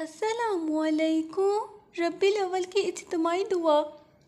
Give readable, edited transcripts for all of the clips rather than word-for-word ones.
अस्सलामुअलैकुम। रब्बिल अव्वल की इज्तिमाई दुआ।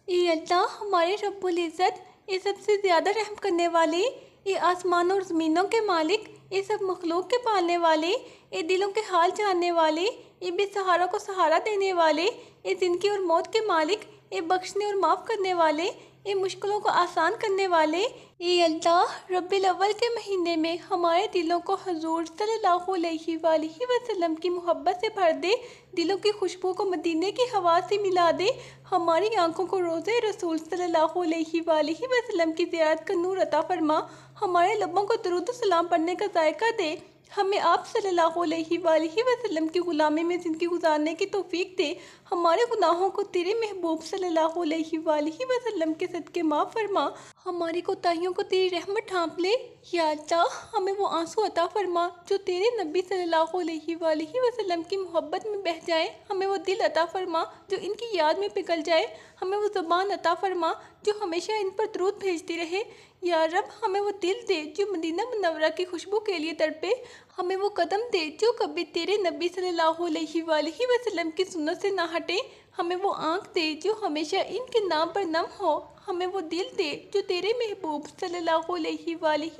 ए अल्लाह, हमारे रब्बुल इज़्ज़त, ये सबसे ज़्यादा रहम करने वाले, ये आसमान और ज़मीनों के मालिक, ये सब मखलूक के पालने वाले, ये दिलों के हाल जानने वाले, ये बेसहारा को सहारा देने वाले, ये ज़िंदगी और मौत के मालिक, ये बख्शने और माफ़ करने वाले, ये मुश्किलों को आसान करने वाले। ये अल्लाह, रब्बिल अव्वल के महीने में हमारे दिलों को हुज़ूर सल्लल्लाहु अलैहि वसल्लम की मोहब्बत से भर दे, दिलों की खुशबू को मदीने की हवा से मिला दे, हमारी आंखों को रोज़े रसूल सल्लल्लाहु अलैहि वसल्लम की ज़ियारत का नूर अता फरमा, हमारे लबों को दुरूद सलाम पढ़ने का जायका दे, हमें आप सल्लल्लाहु अलैहि वसल्लम की ग़ुलामी में ज़िंदगी गुजारने की तौफीक दे, हमारे गुनाहों को तेरे महबूब सल्लल्लाहु अलैहि वसल्लम के सदके माफ़ फरमा, हमारी कोताहियों को तेरी रहमत ढांप ले। या अल्लाह, हमें वो आंसू अता फरमा जो तेरे नबी सल्लल्लाहु अलैहि वसल्लम की मोहब्बत में बह जाए, हमें वो दिल अता फरमा जो इनकी याद में पिघल जाए, हमें वो ज़बान अता फरमा जो हमेशा इन पर दरूद भेजती रहे। या रब, हमें वो दिल दे जो मदीना मुनव्वरा की खुशबू के लिए तड़पे, हमें वो कदम दे जो कभी तेरे नबी सल्लल्लाहु अलैहि वसल्लम की सुन्नत से ना हटे, हमें वो आँख दे जो हमेशा इनके नाम पर नम हो, हमें वो दिल दे जो तेरे महबूब सल्लल्लाहु अलैहि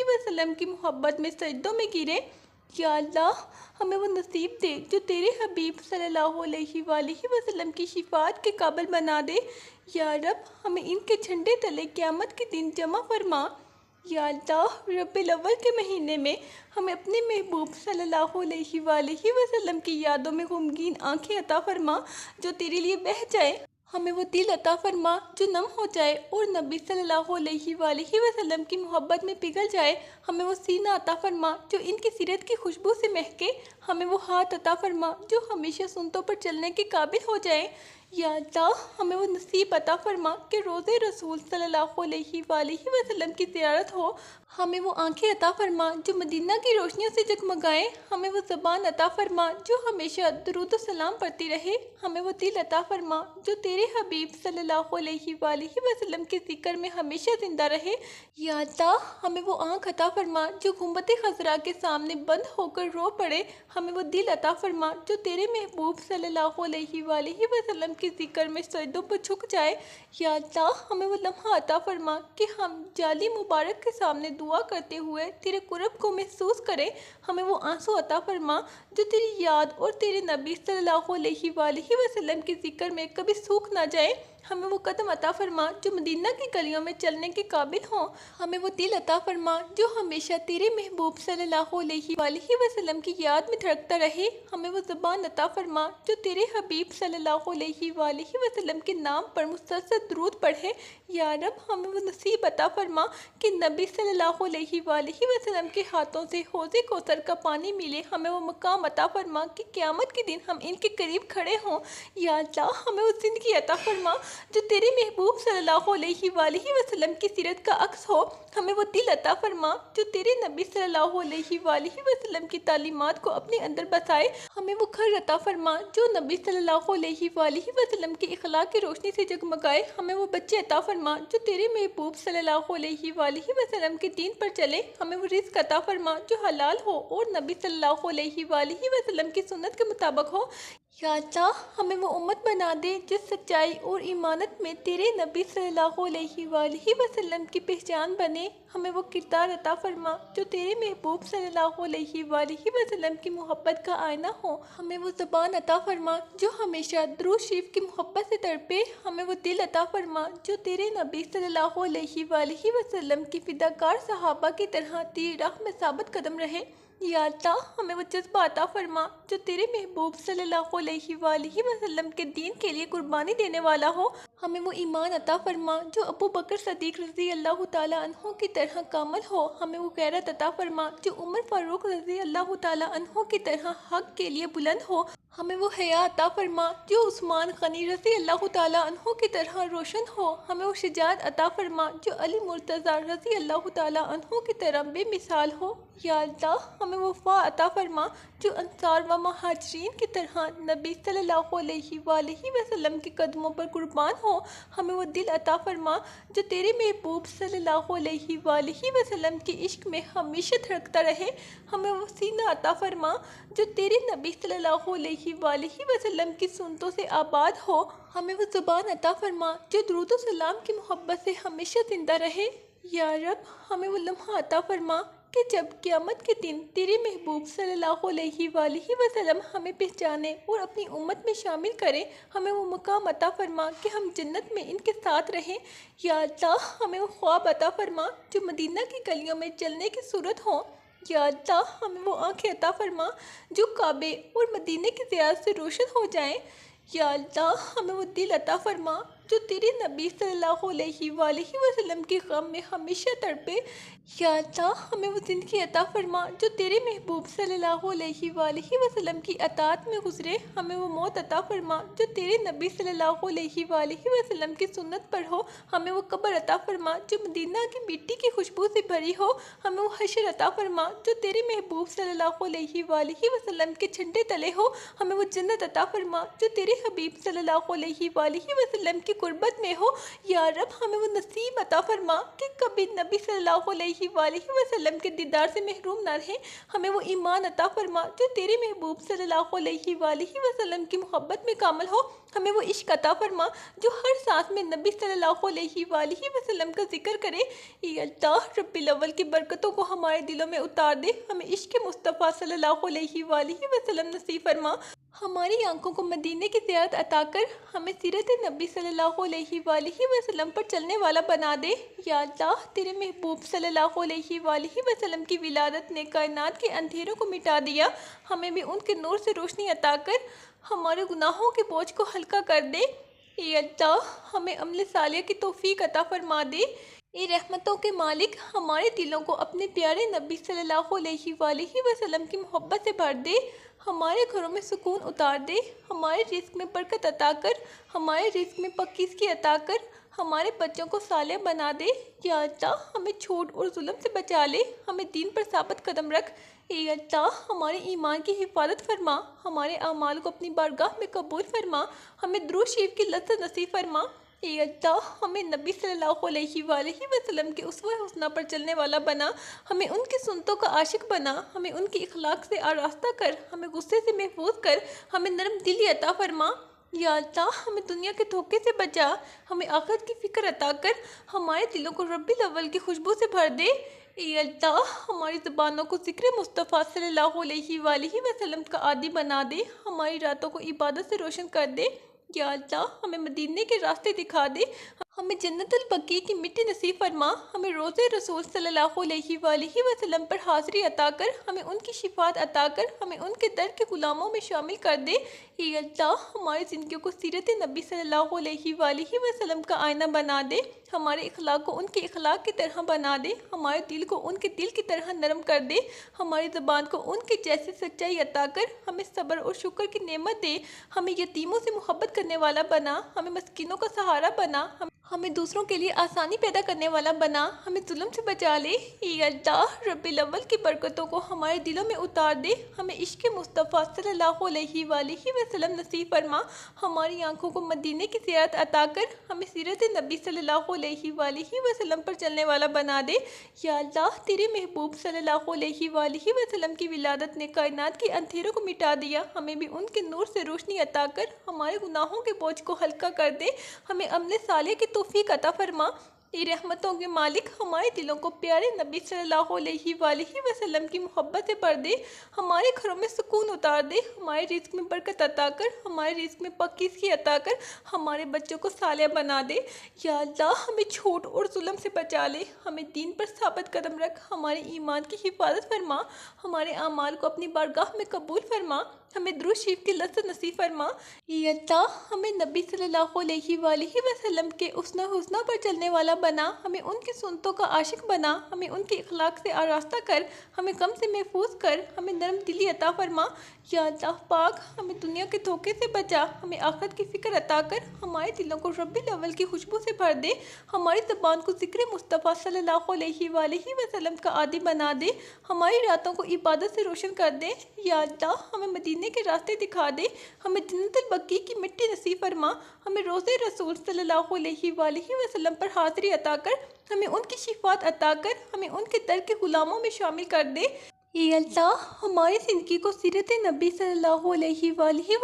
वसल्लम की मोहब्बत में सजदों में गिरे। या अल्लाह, हमें वो नसीब दे जो तेरे हबीब सल्लल्लाहु अलैहि वसल्लम की शिफात के काबिल बना दे। या रब, हमें इनके झंडे तले क़यामत के दिन जमा फरमा। या अल्लाह, रब्बिल अव्वल के महीने में हमें अपने महबूब सल्लल्लाहु अलैहि वसल्लम की यादों में गुमगीन आँखें अता फरमा जो तेरे लिए बह जाए, हमें वो दिल अता फरमा जो नम हो जाए और नबी सल्लल्लाहु अलैहि वसल्लम की मोहब्बत में पिघल जाए, हमें वो सीना अता फरमा जो इनकी सीरत की खुशबू से महके, हमें वो हाथ अता फरमा जो हमेशा सुन्नतों पर चलने के काबिल हो जाए। या अल्लाह, हमें वो नसीब अता फरमा कि रोज़े रसूल सल्लल्लाहु अलैहि वसल्लम की ज़ियारत हो, हमें वो आंखें अता फरमा जो मदीना की रोशनियों से जगमगाएं, हमें वो ज़बान अता फरमा जो हमेशा दुरूद सलाम पढ़ती रहे, हमें वो दिल अता फरमा जो तेरे हबीब सल्लल्लाहु अलैहि वसल्लम के ज़िक्र में हमेशा ज़िंदा रहे। या अल्लाह, हमें वो आँख अता फरमा जो गुंबद खज़रा के सामने बंद होकर रो पड़े, हमें वो दिल अता फरमा जो तेरे महबूब सल्लल्लाहु अलैहि वसल्लम के ज़िक्र में सजदों पर झुक जाए। या अल्लाह, हमें वो लम्हा अता फरमा कि हम जाली मुबारक के सामने दुआ करते हुए तेरे कुर्ब को महसूस करें, हमें वो आंसू अता फरमा जो तेरी याद और तेरे नबी सल्लल्लाहु अलैहि वसल्लम के ज़िक्र में कभी सूख ना जाए, हमें वो कदम अता फरमा जो मदीना की गलियों में चलने के काबिल हों, हमें वो दिल अता फरमा जो हमेशा तेरे महबूब सल्लल्लाहु अलैहि वसल्लम की याद में धड़कता रहे, हमें वो ज़बान अता फरमा जो तेरे हबीब सल्लल्लाहु अलैहि वसल्लम के नाम पर मुस्तसद दुरूद पढ़े। या रब, हमें वो नसीब अता फरमा कि नबी सल्लल्लाहु अलैहि वसल्लम के हाथों से हौज़े कौसर का पानी मिले, हमें वो मकाम अता फरमा कि क़यामत के दिन हम इनके करीब खड़े हों। या अल्लाह, हमें वो ज़िंदगी अता फरमा जो तेरे महबूब सल्लल्लाहु अलैहि वसल्लम की सीरत का अक्स हो, हमें वो दिल अता फरमा जो तेरे नबी सल्लल्लाहु अलैहि वसल्लम की तालीमात को अपने अंदर बसाए, हमें वो घर अता फरमा जो नबी सल्लल्लाहु अलैहि वसल्लम की इखलाक की रोशनी से जगमगाए, हमें वो बच्चे अता फरमा जो तेरे महबूब सल्लल्लाहु अलैहि वसल्लम के दीन पर चले, हमें वो रिज़्क़ अता फरमा जो हलाल हो और नबी सल्लल्लाहु अलैहि वसल्लम की सुन्नत के मुताबिक हो। या अल्लाह, हमें वो उम्मत बना दे जो सच्चाई और ईमानत में तेरे नबी सल्लल्लाहु अलैहि वसल्लम की पहचान बने, हमें वो किरदार अता फरमा जो तेरे महबूब सल्लल्लाहु अलैहि वसल्लम की मोहब्बत का आईना हो, हमें वो ज़बान अता फरमा जो हमेशा दुरूद शरीफ की मोहब्बत से तड़पे, हमें वो दिल अता फरमा जो तेरे नबी सल्लल्लाहु अलैहि वसल्लम की फ़िदाकार सहाबा की तरह तेरी राह में साबित कदम रहे। या अल्लाह, हमें वो जज्बा अता फरमा जो तेरे महबूब सल्लल्लाहु अलैहि वसल्लम के दीन के लिए कुर्बानी देने वाला हो, हमें वो ईमान अता फरमा जो अबू बकर सदीक रज़ी अल्लाह ताला अन्हो की तरह कामिल हो, हमें वो गैरत अता फरमा जो उमर फारूक रज़ी अल्लाह ताला अन्हो की तरह हक़ के लिए बुलंद हो, हमें वो हया अता फरमा जो उस्मान गनी रज़ी अल्लाह ताला अन्हो की तरह रोशन हो, हमें वो शजाअत अता फरमा जो अली मुर्तज़ा रज़ी अल्लाह ताला अन्हो की तरह बेमिसाल हो। या अल्लाह, हमें वो वफ़ा अता फरमा जो अंसार व महाजरीन की तरह नबी सल्लल्लाहु अलैहि वसल्लम के कदमों पर कुर्बान हो, हमें वो दिल अता फरमा जो तेरे महबूब सल्लल्लाहु अलैहि वसल्लम के इश्क में हमेशा धड़कता रहे, हमें वो सीना अता फरमा जो तेरे नबी सल्लल्लाहु अलैहि अलैहि वसल्लम की सुन्नतों से आबाद हो। हमें वो ज़ुबान अता फरमा जो दुरूद व सलाम की मोहब्बत से हमेशा जिंदा रहे। या रब, हमें वो लम्हा अता फरमा कि जब क़यामत के दिन तेरे महबूब सल्लल्लाहु अलैहि वसल्लम हमें पहचाने और अपनी उम्मत में शामिल करें। हमें वो मुकाम अता फरमा कि हम जन्नत में इनके साथ रहें। या अल्लाह, हमें वो ख्वाब अता फरमा जो मदीना की गलियों में चलने की सूरत हो। या अल्लाह, हमें वो आँखें अता फरमा जो काबे और मदीने की ज़ियारत से रोशन हो जाएं। या अल्लाह, हमें वो दिल अता फरमा जो तेरे नबी सल्लल्लाहु अलैहि वसल्लम के गम में हमेशा तड़पे। या अल्लाह, हमें वो ज़िंदगी अता फरमा जो तेरे महबूब सल्लल्लाहु अलैहि वसल्लम की अताअत में गुजरे। हमें वो मौत अता फरमा जो तेरे नबी सल्लल्लाहु अलैहि वसल्लम की सुन्नत पर हो। हमें वो कब्र अता फरमा जो मदीना की मिट्टी की खुशबू से भरी हो। हमें वो हशर अता फरमा जो तेरे महबूब सल्लल्लाहु अलैहि वसल्लम के झंडे तले हो। हमें वो जन्नत अता फरमा जो तेरे हबीब सल्लल्लाहु अलैहि वसल्लम की कुर्बत में हो। या रब, हमें वो नसीब अता फरमा कि कभी नबी सल्लल्लाहु अलैहि वसल्लम के दीदार से महरूम न रहें। हमें वो ईमान अता फरमा जो तेरे महबूब सल्लल्लाहु अलैहि वसल्लम की मोहब्बत में कामिल हो। हमें वो इश्क अता फरमा जो हर सांस में नबी सल्लल्लाहु अलैहि वसल्लम का जिक्र करे। या अल्लाह, रब्बिल अव्वल की बरकतों को हमारे दिलों में उतार दे। हमें इश्क मुस्तफ़ा सल्लल्लाहु अलैहि वसल्लम नसीब फरमा। हमारी आंखों को मदीने की ज़ियारत अता कर हमें सीरत नबी सल्लल्लाहु अलैहि वसल्लम पर चलने वाला बना दे। या अल्लाह, तेरे महबूब सल्लल्लाहु अलैहि वसल्लम की विलादत ने कायनात के अंधेरों को मिटा दिया। हमें भी उनके नूर से रोशनी अता कर हमारे गुनाहों के बोझ को हल्का कर दे। या अल्लाह, हमें अमल सालिह की तौफीक अता फरमा दे। ए रहमतों के मालिक, हमारे दिलों को अपने प्यारे नबी सल्लल्लाहु अलैहि वसल्लम की मोहब्बत से भर दे। हमारे घरों में सुकून उतार दे। हमारे रिज़्क़ में बरकत अता कर। हमारे रिज़्क़ में पाकीज़गी अता कर। हमारे बच्चों को सालेह बना दे। या अल्लाह, हमें झूठ और जुल्म से बचा ले। हमें दीन पर साबित कदम रख। ए अल्लाह, हमारे ईमान की हिफाजत फरमा। हमारे अमाल को अपनी बारगाह में कबूल फरमा। हमें दुरूद शरीफ की लज़्ज़त नसीब फरमा। ए अल्लाह, हमें नबी सल्लल्लाहु अलैहि वसल्लम के उसवा हुस्ना पर चलने वाला बना। हमें उनकी सुन्नतों का आशिक बना। हमें उनकी इखलाक से आरास्ता कर। हमें गुस्से से महफूज कर। हमें नरम दिली अता फरमा। या अल्लाह, हमें दुनिया के धोखे से बचा। हमें आखिरत की फ़िक्र अता कर। हमारे दिलों को रब्बिल अव्वल की खुशबू से भर दे। ए अल्लाह, हमारी ज़ुबानों को ज़िक्र मुस्तफ़ा सल्लल्लाहु अलैहि वसल्लम का आदी बना दे। हमारी रातों को इबादत से रोशन कर दे। या अल्लाह, हमें मदीने के रास्ते दिखा दे। हमें जन्नतुल बकी की मिट्टी नसीब फरमा। हमें रोज़े रसूल सल्लल्लाहु अलैहि वसल्लम पर हाज़िरी अता कर। हमें उनकी शिफात अता कर। हमें उनके दर के ग़ुलामों में शामिल कर दे। या अल्लाह, हमारी ज़िंदगी को सीरत नबी सल्लल्लाहु अलैहि वसल्लम का आईना बना दे। हमारे इखलाक को उनके इखलाक की तरह बना दे। हमारे दिल को उनके दिल की तरह नरम कर दे। हमारी ज़बान को उनके जैसे सच्चाई अता कर। हमें सब्र और शुक्र की नेमत दे। हमें यतीमों से मोहब्बत करने वाला बना। हमें मस्कीनों का सहारा बना। हमें दूसरों के लिए आसानी पैदा करने वाला बना। हमें जुल्म से बचा ले। या अल्लाह, रब्बिल अव्वल की बरकतों को हमारे दिलों में उतार दे। हमें इश्क मुस्तफ़ा सल्लल्लाहु अलैहि वसल्लम नसीब फरमा। हमारी आंखों को मदीने की ज़ियारत अता कर। हमें सीरत नबी सल्लल्लाहु अलैहि वसल्लम पर चलने वाला बना दे। या अल्लाह, तेरे महबूब सल्लल्लाहु अलैहि वसल्लम की विलादत ने कायनात के अंधेरों को मिटा दिया। हमें भी उनके नूर से रोशनी अता कर हमारे गुनाहों के बोझ को हल्का कर दे। हमें अमल सालिह की तौफीक अता फरमा। ए रहमतों के मालिक, हमारे दिलों को प्यारे नबी सल्लल्लाहु अलैहि वसल्लम की मोहब्बत से भर दे। हमारे घरों में सुकून उतार दे। हमारे रिज़्क़ में बरकत अता कर। हमारे रिज़्क़ में पाकीज़गी अता कर। हमारे बच्चों को सालेह बना दे। या अल्लाह, हमें झूठ और जुल्म से बचा ले। हमें दीन पर साबित कदम रख। हमारे ईमान की हिफाजत फरमा। हमारे अमाल को अपनी बारगाह में कबूल फरमा। हमें दुरूद शरीफ की लज़्ज़त नसीब फरमा। या अल्लाह, हमें नबी सल्लल्लाहु अलैहि वसल्लम के उसना हुस्ना पर चलने वाला बना। हमें उनकी सुन्नतों का आशिक बना। हमें उनकी इखलाक से आरास्ता कर। हमें गम से महफूज कर। हमें नरम दिली अता फरमा। या अल्लाह पाक, हमें दुनिया के धोखे से बचा। हमें आखिरत की फ़िक्र अता कर। हमारे दिलों को रब्बिल अव्वल की खुशबू से भर दे। हमारी ज़बान को ज़िक्र मुस्तफ़ा सल्लल्लाहु अलैहि वसल्लम का आदी बना दे। हमारी रातों को इबादत से रोशन कर दे। या अल्लाह, हमें मदीने के रास्ते दिखा दे। हमें जन्नतुल बकी की मिट्टी नसीब फरमा। हमें रोज़े रसूल सल्लल्लाहु अलैहि वसल्लम पर हाज़िरी अता कर। हमें उनकी शिफात अता कर। हमें उनके दर के ग़ुलामों में शामिल कर दे। या अल्लाह हमारी ज़िंदगी को सीरत नबी सल्लल्लाहु अलैहि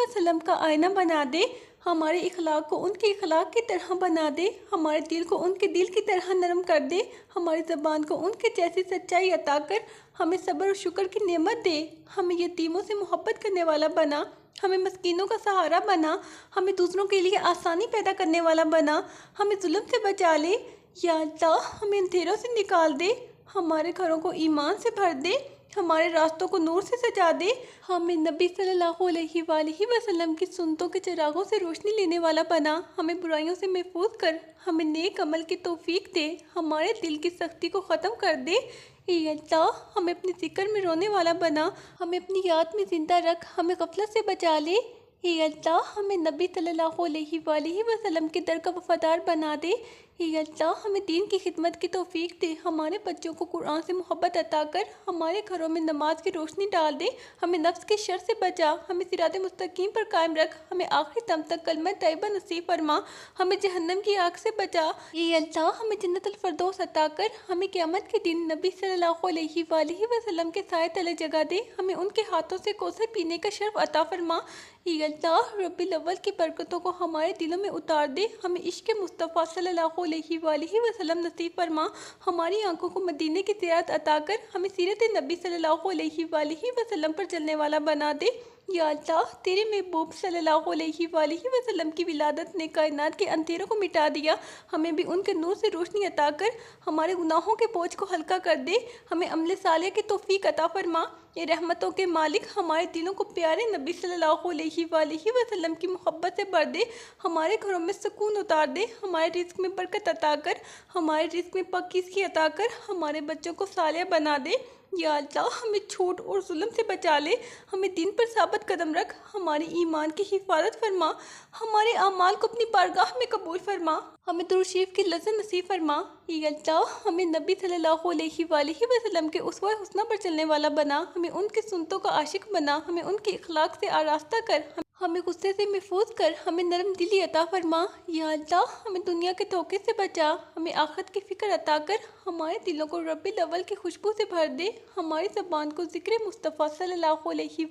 वसल्लम का आईना बना दे। हमारे इखलाक को उनके इखलाक की तरह बना दे। हमारे दिल को उनके दिल की तरह नरम कर दे। हमारी ज़बान को उनके जैसी सच्चाई अता कर हमें सब्र और शुक्र की नेमत दे। हमें यतीमों से मोहब्बत करने वाला बना। हमें मस्कीनों का सहारा बना। हमें दूसरों के लिए आसानी पैदा करने वाला बना। हमें जुल्म से बचा ले। या अल्लाह हमें अंधेरों से निकाल दे। हमारे घरों को ईमान से भर दे। हमारे रास्तों को नूर से सजा दे। हमें नबी सल्लल्लाहु अलैहि वसल्लम की सुन्नतों के चिरागों से रोशनी लेने वाला बना। हमें बुराइयों से महफूज कर हमें नेक अमल की तौफीक दे। हमारे दिल की सख्ती को ख़त्म कर दे। या अल्लाह हमें अपने ज़िक्र में रोने वाला बना। हमें अपनी याद में ज़िंदा रख। हमें गफलत से बचा ले। या अल्लाह हमें नबी सल्लल्लाहु अलैहि वसल्लम के दर का वफादार बना दे। या अल्लाह हमें दीन की खिदमत की तौफीक दे। हमारे बच्चों को कुरान से मोहब्बत अता कर। हमारे घरों में नमाज की रोशनी डाल दे। हमें नफ्स के शर से बचा। हमें सिरात मुस्तकीम पर कायम रख। हमें आखिरी दम तक कलमा तैयबा नसीब फरमा। हमें जहन्नम की आग से बचा। या अल्लाह हमें जन्नतुल फिरदौस अता कर। हमें क़यामत के दिन नबी सल्लल्लाहु अलैहि वसल्लम के साए तले जगह दे। हमें उनके हाथों से कौसर पीने का शर्फ अता फरमा। या अल्लाह रब्बिल अव्वल की बरकतों को हमारे दिलों में उतार दे। हमें इश्क़ मुस्तफ़ा सल्लल्लाहु अलैहि वसल्लम नसीब फरमा। हमारी आंखों को मदीने की ज़ियारत अता कर। हमें सीरत नबी सल्लल्लाहु अलैहि वसल्लम पर चलने वाला बना दे। या अल्लाह तेरे महबूब सल्लल्लाहु अलैहि वसल्लम की विलादत ने कायनात के अंधेरों को मिटा दिया। हमें भी उनके नूर से रोशनी अता कर हमारे गुनाहों के बोझ को हल्का कर दे। हमें अमल सालेह की तौफीक अता फरमा। ये रहमतों के मालिक हमारे दिलों को प्यारे नबी सल्लल्लाहु अलैहि वसल्लम की मोहब्बत से भर दे। हमारे घरों में सुकून उतार दे। हमारे रिज़्क़ में बरकत अता कर। हमारे रिज़्क़ में पाकीज़गी अता कर। हमारे बच्चों को सालेह बना दे। या अल्लाह हमें झूठ और जुल्म से बचा ले। हमें दीन पर साबित कदम रख। हमारे ईमान की हिफाजत फरमा। हमारे अमाल को अपनी बारगाह में कबूल फरमा। हमें दुरूद शरीफ की लज़्ज़त नसीब फरमा। या अल्लाह हमें नबी सल्लल्लाहु अलैहि वसल्लम के उस्वा हुस्ना पर चलने वाला बना। हमें उनकी सुन्नतों का आशिक बना। हमें उनके इखलाक से आरास्ता कर। हमें गुस्से से महफूज कर। हमें नरम दिली अता फरमा। या अल्लाह हमें दुनिया के धोखे से बचा। हमें आखिरत की फ़िक्र अता कर। हमारे दिलों को रब्बिल अव्वल की खुशबू से भर दे। हमारी ज़बान को ज़िक्र मुस्तफ़ा सल्लल्लाहु अलैहि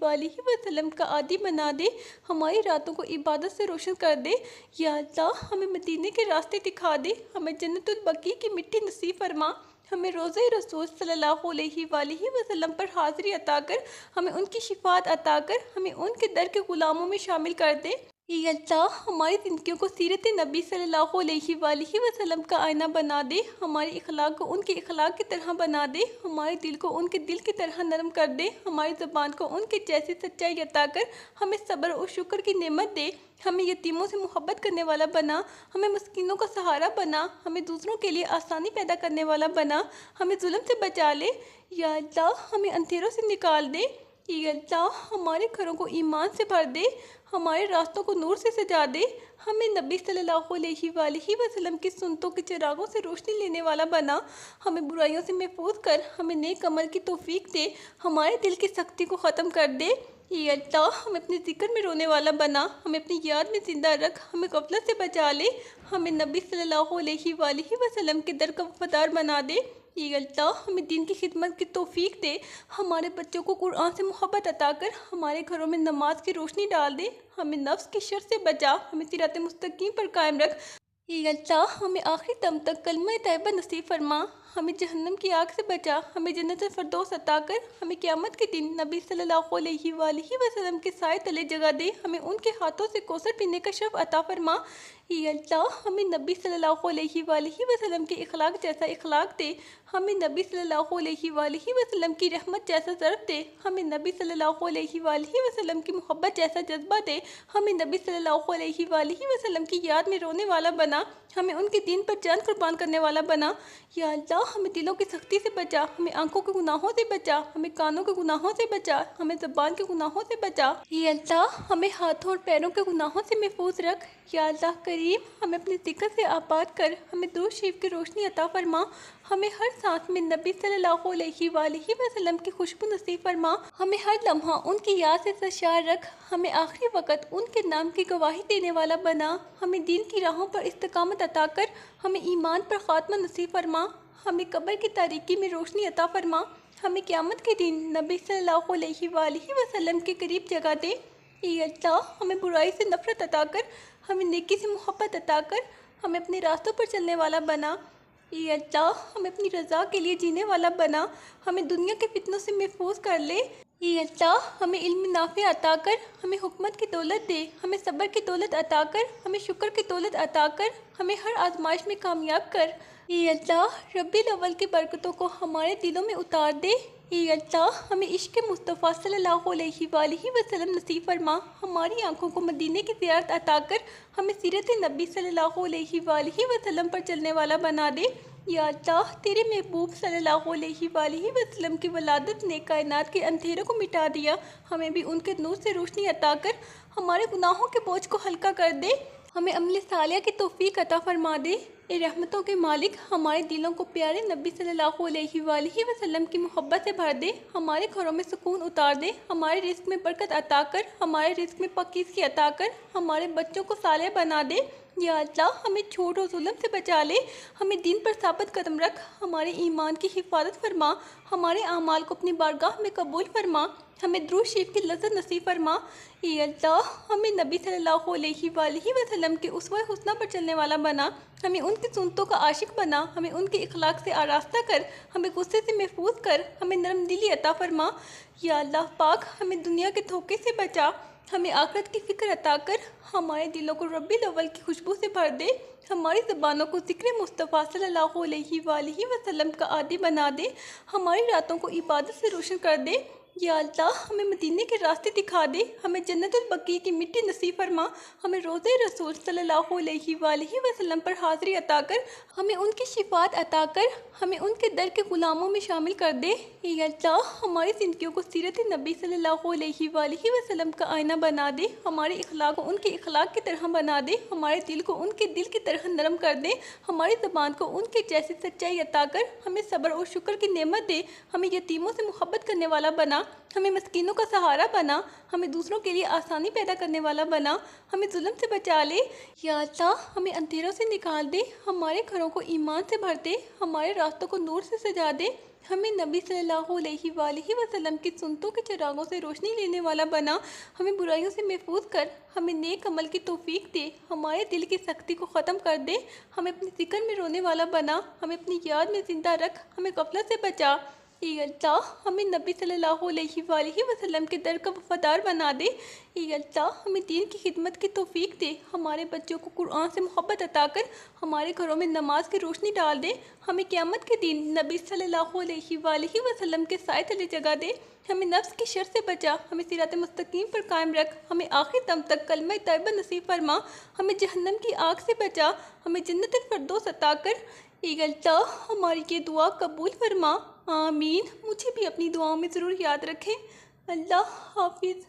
वसल्लम का आदी बना दे। हमारी रातों को इबादत से रोशन कर दे। या अल्लाह हमें मदीने के रास्ते दिखा दे। हमें जन्नतुल बकी की मिट्टी नसीब फरमा। हमें रोज़े रसूल सल्लल्लाहु अलैहि वसल्लम पर हाज़िरी अता कर। हमें उनकी शिफात अता कर। हमें उनके दर के ग़ुलामों में शामिल कर दे। या अल्लाह हमारी ज़िंदगियों को सीरत नबी सल्लल्लाहु अलैहि वसल्लम का आईना बना दे। हमारे इखलाक को उनके इखलाक की तरह बना दे। हमारे दिल को उनके दिल की तरह नरम कर दे। हमारी ज़बान को उनके जैसी सच्चाई अता कर। हमें सब्र और शुक्र की नेमत दे। हमें यतीमों से मोहब्बत करने वाला बना। हमें मस्कीनों का सहारा बना। हमें दूसरों के लिए आसानी पैदा करने वाला बना। हमें जुल्म से बचा ले। या अल्लाह हमें अंधेरों से निकाल दे। या अल्लाह हमारे घरों को ईमान से भर दे। हमारे रास्तों को नूर से सजा दे। हमें नबी सल्लल्लाहु अलैहि वसल्लम की सुन्नतों के चिरागों से रोशनी लेने वाला बना। हमें बुराइयों से महफूज कर। हमें नेक अमल की तौफीक दे। हमारे दिल की सख्ती को ख़त्म कर दे। या अल्लाह हमें अपने ज़िक्र में रोने वाला बना। हमें अपनी याद में ज़िंदा रख। हमें गफलत से बचा ले। हमें नबी सल्लल्लाहु अलैहि वसल्लम के दर का वफादार बना दे। या अल्लाह हमें दीन की खिदमत की तौफीक दे। हमारे बच्चों को कुरान से मोहब्बत अता कर। हमारे घरों में नमाज की रोशनी डाल दे। हमें नफ्स के शर से बचा। हमें सिरात मुस्तकीम पर कायम रख। या अल्लाह हमें आखिरी दम तक कलमा तैयबा नसीब फरमा। हमें जहन्नम की आग से बचा। हमें जन्नतुल फिरदौस अता कर। हमें क़यामत के दिन नबी सल्लल्लाहु अलैहि वसल्लम के साए तले जगह दे। हमें उनके हाथों से कौसर पीने का शर्फ अता फरमा। या अल्लाह हमें नबी सल्लल्लाहु अलैहि वसल्लम के इखलाक जैसा इखलाक दे। हमें नबी सल्लल्लाहु अलैहि वसल्लम की रहमत जैसा ज़र्फ़ दे। हमें नबी सल्लल्लाहु अलैहि वसल्लम की मोहब्बत जैसा जज्बा दे। हमें नबी सल्लल्लाहु अलैहि वसल्लम की याद में रोने वाला बना। हमें उनके दीन पर जान कुर्बान करने वाला बना। या अल्लाह हमें दिलों की सख्ती से बचा। हमें आंखों के गुनाहों से बचा। हमें कानों के गुनाहों से बचा। हमें ज़बान के गुनाहों से बचा। या अल्लाह हमें हाथों और पैरों के गुनाहों से महफूज रख। या अल्लाह करीम हमें अपनी ज़िक्र से आबाद कर। हमें दुरूद शरीफ की रोशनी अता फरमा। हमें हर सांस में नबी सल्लल्लाहु अलैहि वसल्लम की खुशबू नसीब फरमा। हमें हर लम्हा उनकी याद से सरशार रख। हमें आखिरी वक़्त उनके नाम की गवाही देने वाला बना। हमें दीन की राहों पर इस्तकामत अता कर। हमें ईमान पर ख़ात्मा नसीब फरमा। हमें कब्र की तारीकी में रोशनी अता फरमा। हमें क़यामत के दिन नबी सल्लल्लाहु अलैहि वसल्लम के करीब जगह दे। या अल्लाह, हमें बुराई से नफ़रत अता कर, हमें नेकी से मोहब्बत अता कर, हमें अपने रास्तों पर चलने वाला बना। या अल्लाह, हमें अपनी रज़ा के लिए जीने वाला बना, हमें दुनिया के फितनों से महफूज कर ले। या अल्लाह, हमें इल्म नाफ़े अता कर, हमें हुकमत की दौलत दे, हमें सब्र की दौलत अता कर, हमें शुक्र की दौलत अता कर, हमें हर आजमाइश में कामयाब कर। या अल्लाह, रब्बिल अव्वल की बरकतों को हमारे दिलों में उतार दे। या अल्लाह, हमें इश्क़ मुस्तफ़ा सल्लल्लाहु अलैहि वसल्लम नसीब फरमा, हमारी आँखों को मदीने की ज़ियारत अता कर, हमें सीरत नबी सल्लल्लाहु अलैहि वसल्लम पर चलने वाला बना दे। या अल्लाह, तेरे महबूब सल्लल्लाहु अलैहि वसल्लम की वलादत ने कायनात के अंधेरों को मिटा दिया, हमें भी उनके नूर से रोशनी अता कर, हमारे गुनाहों के बोझ को हल्का कर दे, हमें अमल सालिया की तौफीक अता फरमा दे। ए रहमतों के मालिक, हमारे दिलों को प्यारे नबी सल्लल्लाहु अलैहि वसल्लम की मोहब्बत से भर दे, हमारे घरों में सुकून उतार दे, हमारे रिस्क में बरकत अता कर, हमारे रिस्क में पाकीज़गी अता कर, हमारे बच्चों को सालेह बना दे। या अल्लाह, हमें झूठ और जुल्म से बचा ले, हमें दीन पर साबित कदम रख, हमारे ईमान की हिफाजत फरमा, हमारे आमाल को अपनी बारगाह में कबूल फरमा, हमें दुरूद शरीफ की लज़्ज़त नसीब फरमा। या अल्लाह, हमें नबी सल्लल्लाहु अलैहि वसल्लम के उसवा हुस्ना पर चलने वाला बना, हमें उनकी सुन्नतों का आशिक बना, हमें उनके इखलाक से आरास्ता कर, हमें गुस्से से महफूज कर, हमें नरम दिली अता फरमा। या अल्लाह पाक, हमें दुनिया के धोखे से बचा, हमें आखिरत की फ़िक्र अता कर, हमारे दिलों को रब्बिल अव्वल की खुशबू से भर दे, हमारी ज़बानों को ज़िक्र मुस्तफ़ा सल्लल्लाहु अलैहि वसल्लम का आदी बना दे, हमारी रातों को इबादत से रोशन कर दे। या अल्लाह, हमें मदीने के रास्ते दिखा दे, हमें जन्नतुल बकी की मिट्टी नसीब फरमा, हमें रोज़े रसूल सल्लल्लाहु अलैहि वसल्लम पर हाज़िरी अता कर, हमें उनकी शिफात अता कर, हमें उनके दर के ग़ुलामों में शामिल कर दे। या अल्लाह, हमारी ज़िंदगियों को सीरत नबी सल्लल्लाहु अलैहि वसल्लम का आईना बना दे, हमारे इखलाक को उनके इखलाक की तरह बना दे, हमारे दिल को उनके दिल की तरह नरम कर दे, हमारी ज़बान को उनके जैसी सच्चाई अता कर, हमें सब्र और शुक्र की नेमत दे, हमें यतीमों से मोहब्बत करने वाला बना, हमें मस्कीनों का सहारा बना, हमें दूसरों के लिए आसानी पैदा करने वाला बना, हमें जुल्म से बचा ले। या अल्लाह, हमें अंधेरों से निकाल दे, हमारे घरों को ईमान से भर दे, हमारे रास्तों को नूर से सजा दे, हमें नबी सल्लल्लाहु अलैहि वसल्लम की सुन्नतों के चिरागों से रोशनी लेने वाला बना, हमें बुराइयों से महफूज कर, हमें नेक अमल की तौफीक दे, हमारे दिल की सख्ती को ख़त्म कर दे, हमें अपनी ज़िक्र में रोने वाला बना, हमें अपनी याद में ज़िंदा रख, हमें गफलत से बचा। या अल्लाह, हमें नबी सल्लल्लाहु अलैहि वसल्लम के दर का वफ़ादार बना दे। या अल्लाह, हमें दीन की खिदमत की तौफीक दे, हमारे बच्चों को कुरान से मोहब्बत अता कर, हमारे घरों में नमाज की रोशनी डाल दे, हमें क़यामत के दिन नबी सल्लल्लाहु अलैहि वसल्लम के साए तले जगह दे, हमें नफ्स की शर से बचा, हमें सिरात मुस्तकीम पर कायम रख, हमें आखिर दम तक कलमा तैयबा नसीब फरमा, हमें जहन्नम की आग से बचा, हमें जन्नतुल फिरदौस अता कर। या अल्लाह, हमारी ये दुआ कबूल फरमा। आमीन। मुझे भी अपनी दुआओं में ज़रूर याद रखें। अल्लाह हाफिज़।